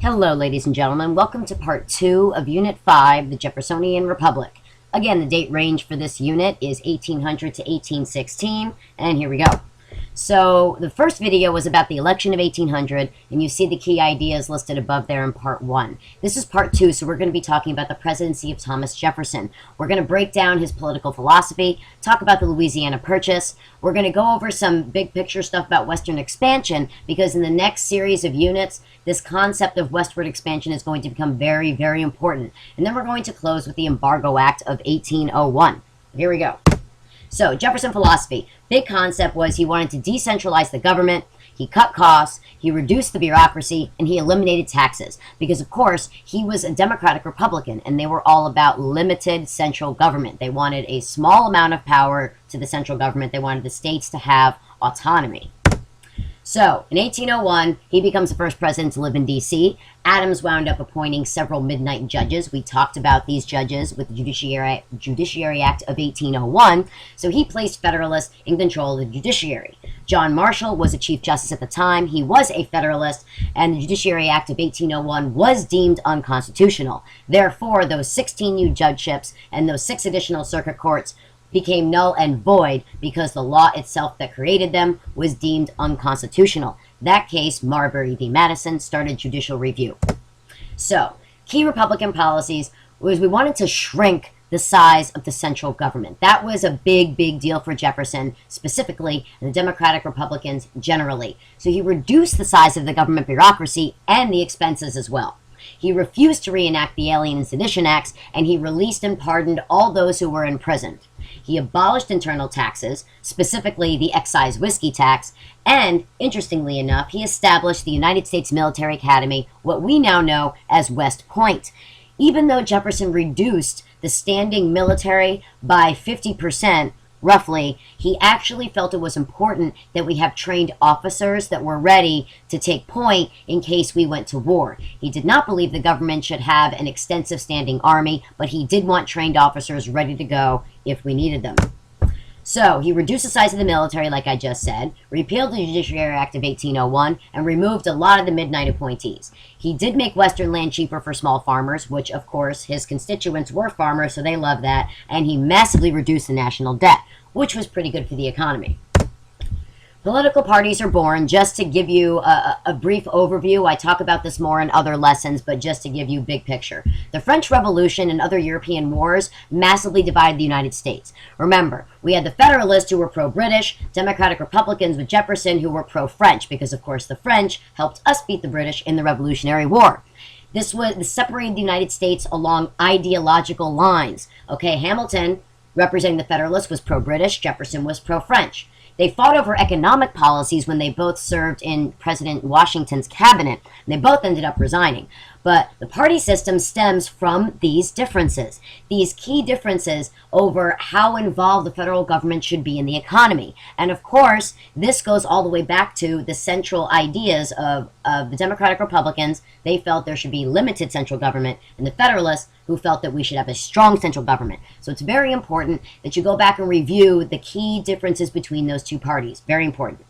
Hello, ladies and gentlemen. Welcome to part 2 of Unit 5, the Jeffersonian Republic. Again, the date range for this unit is 1800 to 1816, and here we go. So, the first video was about the election of 1800, and you see the key ideas listed above there in part 1. This is part 2, so we're going to be talking about the presidency of Thomas Jefferson. We're going to break down his political philosophy, talk about the Louisiana Purchase. We're going to go over some big picture stuff about Western expansion, because in the next series of units, this concept of westward expansion is going to become very, very important. And then we're going to close with the Embargo Act of 1801. Here we go. So, Jefferson philosophy. Big concept was he wanted to decentralize the government, he cut costs, he reduced the bureaucracy, and he eliminated taxes. Because, of course, he was a Democratic Republican, and they were all about limited central government. They wanted a small amount of power to the central government. They wanted the states to have autonomy. So, in 1801, he becomes the first president to live in D.C. Adams wound up appointing several midnight judges. We talked about these judges with the Judiciary Act of 1801. So he placed Federalists in control of the judiciary. John Marshall was a Chief Justice at the time. He was a Federalist, and the Judiciary Act of 1801 was deemed unconstitutional. Therefore, those 16 new judgeships and those 6 additional circuit courts became null and void because the law itself that created them was deemed unconstitutional. That case, Marbury v. Madison, started judicial review. So, key Republican policies was we wanted to shrink the size of the central government. That was a big, big deal for Jefferson specifically, and the Democratic Republicans generally. So he reduced the size of the government bureaucracy and the expenses as well. He refused to reenact the Alien and Sedition Acts, and he released and pardoned all those who were imprisoned. He abolished internal taxes, specifically the excise whiskey tax, and, interestingly enough, he established the United States Military Academy, what we now know as West Point. Even though Jefferson reduced the standing military by 50%, roughly, he actually felt it was important that we have trained officers that were ready to take point in case we went to war. He did not believe the government should have an extensive standing army, but he did want trained officers ready to go if we needed them. So, he reduced the size of the military, like I just said, repealed the Judiciary Act of 1801, and removed a lot of the midnight appointees. He did make Western land cheaper for small farmers, which, of course, his constituents were farmers, so they loved that, and he massively reduced the national debt, which was pretty good for the economy. Political parties are born. Just to give you a brief overview, I talk about this more in other lessons, but just to give you big picture. The French Revolution and other European wars massively divided the United States. Remember, we had the Federalists who were pro-British, Democratic Republicans with Jefferson who were pro-French, because of course the French helped us beat the British in the Revolutionary War. This separated the United States along ideological lines. Okay, Hamilton, representing the Federalists, was pro-British, Jefferson was pro-French. They fought over economic policies when they both served in President Washington's cabinet, and they both ended up resigning. But the party system stems from these differences, these key differences over how involved the federal government should be in the economy. And of course, this goes all the way back to the central ideas of the Democratic Republicans. They felt there should be limited central government, and the Federalists who felt that we should have a strong central government. So it's very important that you go back and review the key differences between those two parties. Very important.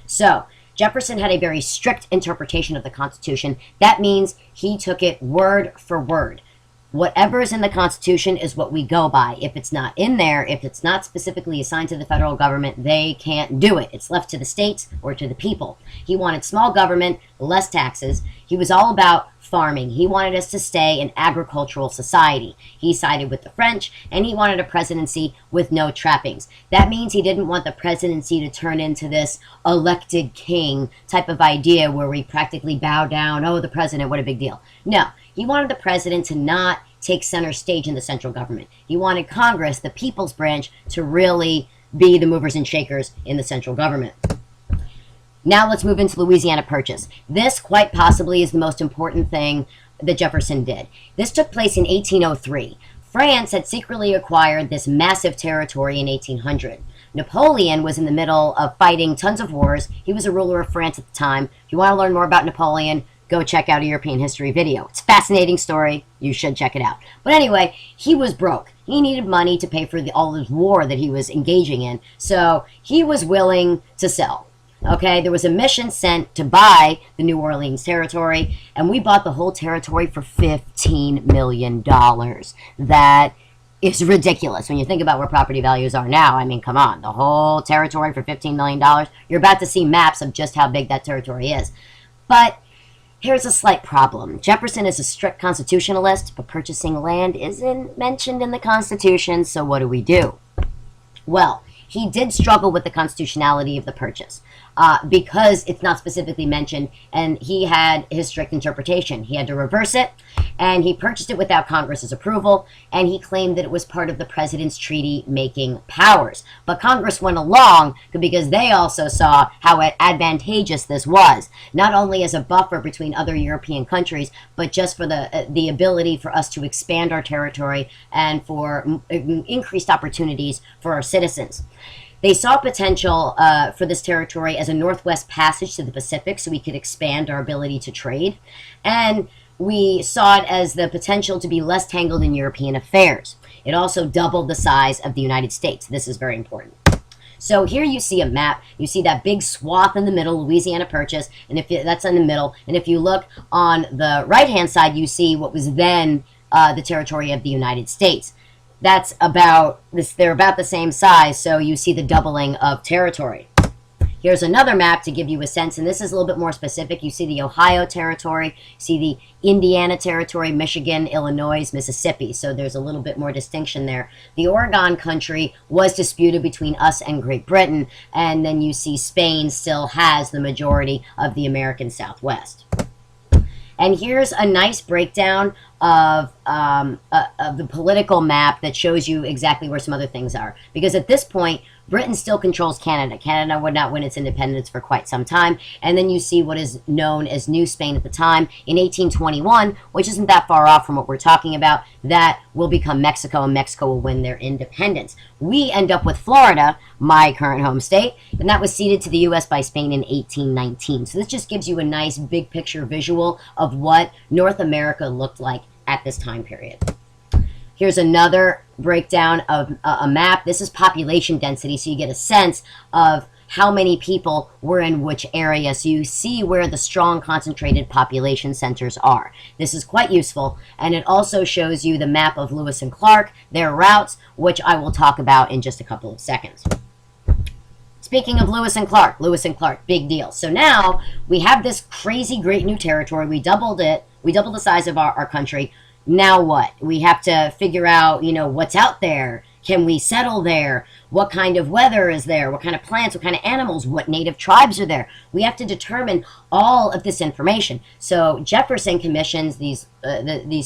So, Jefferson had a very strict interpretation of the Constitution. That means he took it word for word. Whatever is in the Constitution is what we go by. If it's not in there, if it's not specifically assigned to the federal government, they can't do it. It's left to the states or to the people. He wanted small government, less taxes. He was all about farming. He wanted us to stay an agricultural society. He sided with the French, and he wanted a presidency with no trappings. That means he didn't want the presidency to turn into this elected king type of idea where we practically bow down, oh, the president, what a big deal. No, he wanted the president to not take center stage in the central government. He wanted Congress, the people's branch, to really be the movers and shakers in the central government. Now let's move into Louisiana Purchase. This, quite possibly, is the most important thing that Jefferson did. This took place in 1803. France had secretly acquired this massive territory in 1800. Napoleon was in the middle of fighting tons of wars. He was a ruler of France at the time. If you want to learn more about Napoleon, go check out a European history video. It's a fascinating story. You should check it out. But anyway, he was broke. He needed money to pay for all this war that he was engaging in. So he was willing to sell. Okay, there was a mission sent to buy the New Orleans territory, and we bought the whole territory for $15 million. That is ridiculous when you think about where property values are now. I mean, come on, the whole territory for $15 million. You're about to see maps of just how big that territory is. But here's a slight problem. Jefferson is a strict constitutionalist, but purchasing land isn't mentioned in the Constitution, so what do? Well, he did struggle with the constitutionality of the purchase because it's not specifically mentioned, and he had his strict interpretation. He had to reverse it, and he purchased it without Congress's approval, and he claimed that it was part of the president's treaty-making powers. But Congress went along because they also saw how advantageous this was, not only as a buffer between other European countries, but just for the ability for us to expand our territory and for increased opportunities for our citizens. They saw potential for this territory as a northwest passage to the Pacific so we could expand our ability to trade. And we saw it as the potential to be less tangled in European affairs. It also doubled the size of the United States. This is very important. So here you see a map. You see that big swath in the middle, Louisiana Purchase, and that's in the middle. And if you look on the right-hand side, you see what was then the territory of the United States. That's about this. They're about the same size, so you see the doubling of territory. Here's another map to give you a sense, and this is a little bit more specific. You see the Ohio territory, you see the Indiana territory, Michigan, Illinois, Mississippi. So there's a little bit more distinction there. The Oregon country was disputed between us and Great Britain, and then you see Spain still has the majority of the American Southwest. And here's a nice breakdown of the political map that shows you exactly where some other things are. Because at this point, Britain still controls Canada. Canada would not win its independence for quite some time. And then you see what is known as New Spain at the time in 1821, which isn't that far off from what we're talking about. That will become Mexico, and Mexico will win their independence. We end up with Florida, my current home state, and that was ceded to the U.S. by Spain in 1819. So this just gives you a nice big picture visual of what North America looked like at this time period. Here's another breakdown of a map. This is population density, so you get a sense of how many people were in which area, so you see where the strong concentrated population centers are. This is quite useful, and it also shows you the map of Lewis and Clark, their routes, which I will talk about in just a couple of seconds. Speaking of Lewis and Clark, big deal. So now we have this crazy great new territory. We doubled it. We doubled the size of our country. Now what? We have to figure out, what's out there. Can we settle there? What kind of weather is there? What kind of plants? What kind of animals? What native tribes are there? We have to determine all of this information. So Jefferson commissions these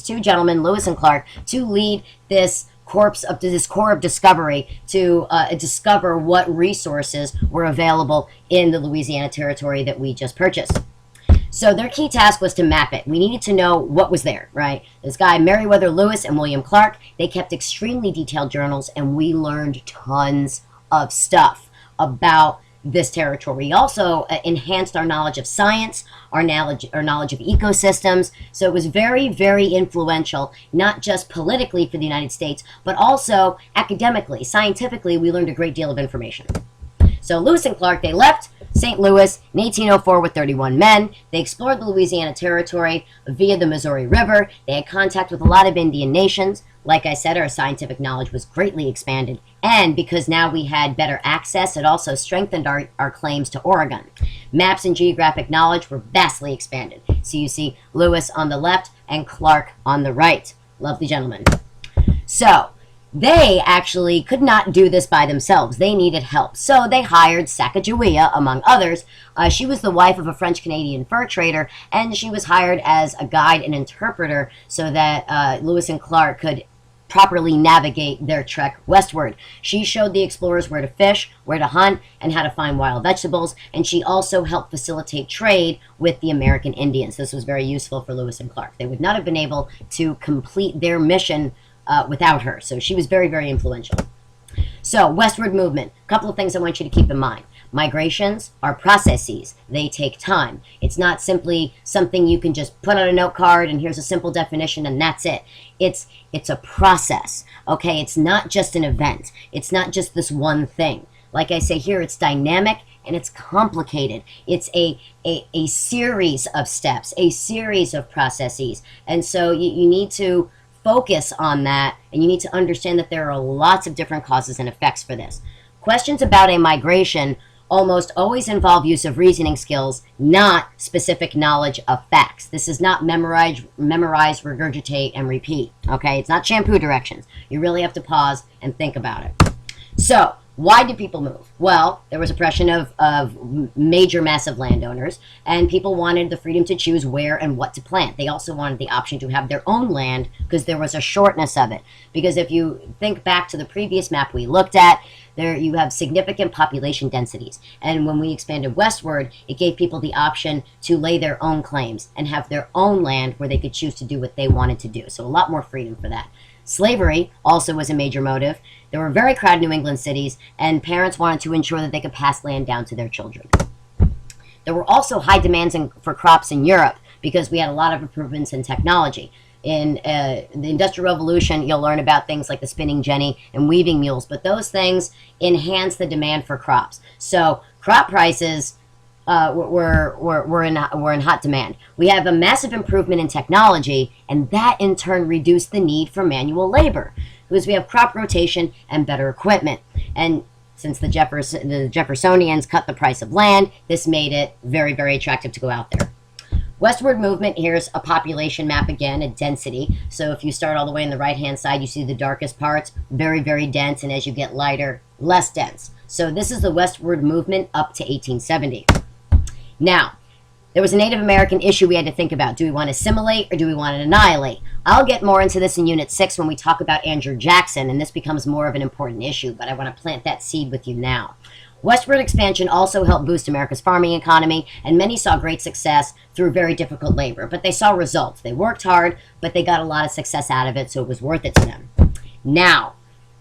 two gentlemen, Lewis and Clark, to lead this corps of discovery to discover what resources were available in the Louisiana territory that we just purchased. So their key task was to map it. We needed to know what was there, right? This guy, Meriwether Lewis and William Clark, they kept extremely detailed journals, and we learned tons of stuff about this territory. We also enhanced our knowledge of science, our knowledge of ecosystems. So it was very, very influential, not just politically for the United States, but also academically, scientifically. We learned a great deal of information. So Lewis and Clark, they left St. Louis in 1804 with 31 men. They explored the Louisiana territory via the Missouri River. They had contact with a lot of Indian nations. Like I said, our scientific knowledge was greatly expanded. And because now we had better access, it also strengthened our claims to Oregon. Maps and geographic knowledge were vastly expanded. So you see Lewis on the left and Clark on the right. Lovely gentlemen. So they actually could not do this by themselves. They needed help. So they hired Sacagawea, among others. She was the wife of a French-Canadian fur trader, and she was hired as a guide and interpreter so that Lewis and Clark could properly navigate their trek westward. She showed the explorers where to fish, where to hunt, and how to find wild vegetables, and she also helped facilitate trade with the American Indians. This was very useful for Lewis and Clark. They would not have been able to complete their mission without her. So she was very, very influential. So, westward movement. A couple of things I want you to keep in mind. Migrations are processes. They take time. It's not simply something you can just put on a note card and here's a simple definition and that's it. It's a process. Okay, it's not just an event. It's not just this one thing. Like I say here, it's dynamic and it's complicated. It's a series of steps, a series of processes. And so you need to focus on that, and you need to understand that there are lots of different causes and effects for this. Questions about a migration almost always involve use of reasoning skills, not specific knowledge of facts. This is not memorize, regurgitate, and repeat. Okay, it's not shampoo directions. You really have to pause and think about it. So, why did people move? Well, there was oppression of major massive landowners, and people wanted the freedom to choose where and what to plant. They also wanted the option to have their own land because there was a shortness of it. Because if you think back to the previous map we looked at, there you have significant population densities. And when we expanded westward, it gave people the option to lay their own claims and have their own land where they could choose to do what they wanted to do. So a lot more freedom for that. Slavery also was a major motive. There were very crowded New England cities, and parents wanted to ensure that they could pass land down to their children. There were also high demands for crops in Europe because we had a lot of improvements in technology. In the Industrial Revolution, you'll learn about things like the spinning jenny and weaving mules, but those things enhance the demand for crops. So crop prices were in hot demand. We have a massive improvement in technology, and that in turn reduced the need for manual labor because we have crop rotation and better equipment. And since the Jeffersonians cut the price of land, this made it very, very attractive to go out there. Westward movement, here's a population map again, a density. So if you start all the way on the right-hand side, you see the darkest parts, very, very dense, and as you get lighter, less dense. So this is the westward movement up to 1870. Now, there was a Native American issue we had to think about. Do we want to assimilate or do we want to annihilate? I'll get more into this in Unit 6 when we talk about Andrew Jackson, and this becomes more of an important issue, but I want to plant that seed with you now. Westward expansion also helped boost America's farming economy, and many saw great success through very difficult labor, but they saw results. They worked hard, but they got a lot of success out of it, so it was worth it to them. Now,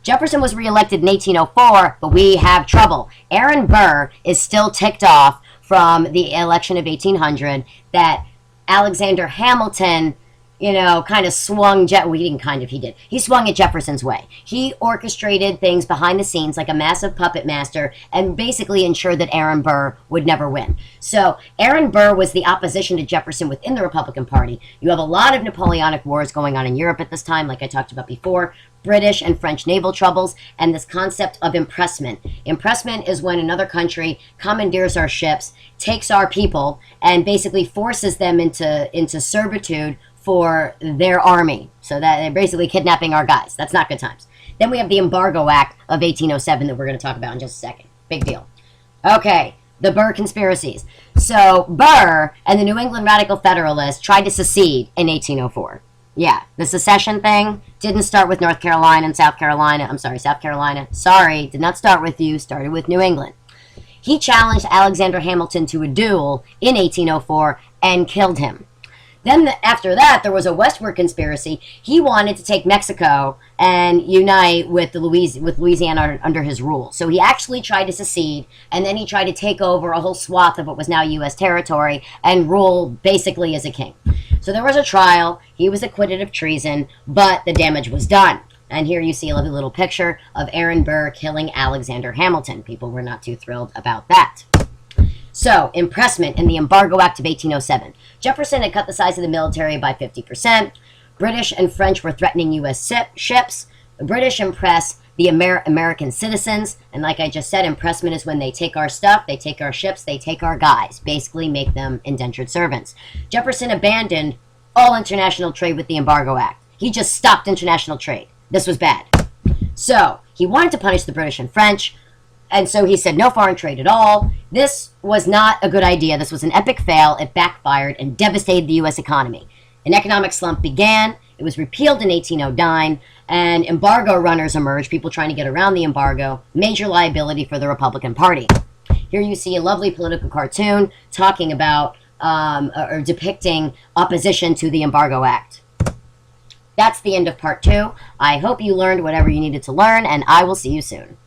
Jefferson was reelected in 1804, but we have trouble. Aaron Burr is still ticked off from the election of 1800 that Alexander Hamilton, kind of swung, he did. He swung it Jefferson's way. He orchestrated things behind the scenes like a massive puppet master and basically ensured that Aaron Burr would never win. So Aaron Burr was the opposition to Jefferson within the Republican Party. You have a lot of Napoleonic wars going on in Europe at this time, like I talked about before, British and French naval troubles, and this concept of impressment. Impressment is when another country commandeers our ships, takes our people, and basically forces them into servitude for their army. So that they're basically kidnapping our guys. That's not good times. Then we have the Embargo Act of 1807 that we're going to talk about in just a second. Big deal. Okay, the Burr conspiracies. So Burr and the New England Radical Federalists tried to secede in 1804. Yeah, the secession thing didn't start with North Carolina and South Carolina. I'm sorry, South Carolina. Sorry, did not start with you. Started with New England. He challenged Alexander Hamilton to a duel in 1804 and killed him. Then after that, there was a westward conspiracy. He wanted to take Mexico and unite with Louisiana under his rule. So he actually tried to secede, and then he tried to take over a whole swath of what was now U.S. territory and rule basically as a king. So there was a trial. He was acquitted of treason, but the damage was done. And here you see a lovely little picture of Aaron Burr killing Alexander Hamilton. People were not too thrilled about that. So, impressment in the Embargo Act of 1807. Jefferson had cut the size of the military by 50%. British and French were threatening U.S. ships. The British impress the American citizens. And like I just said, impressment is when they take our stuff, they take our ships, they take our guys. Basically make them indentured servants. Jefferson abandoned all international trade with the Embargo Act. He just stopped international trade. This was bad. So, he wanted to punish the British and French. And so he said no foreign trade at all. This was not a good idea. This was an epic fail. It backfired and devastated the U.S. economy. An economic slump began. It was repealed in 1809, and embargo runners emerged, people trying to get around the embargo, major liability for the Republican Party. Here you see a lovely political cartoon talking about or depicting opposition to the Embargo Act. That's the end of part 2. I hope you learned whatever you needed to learn, and I will see you soon.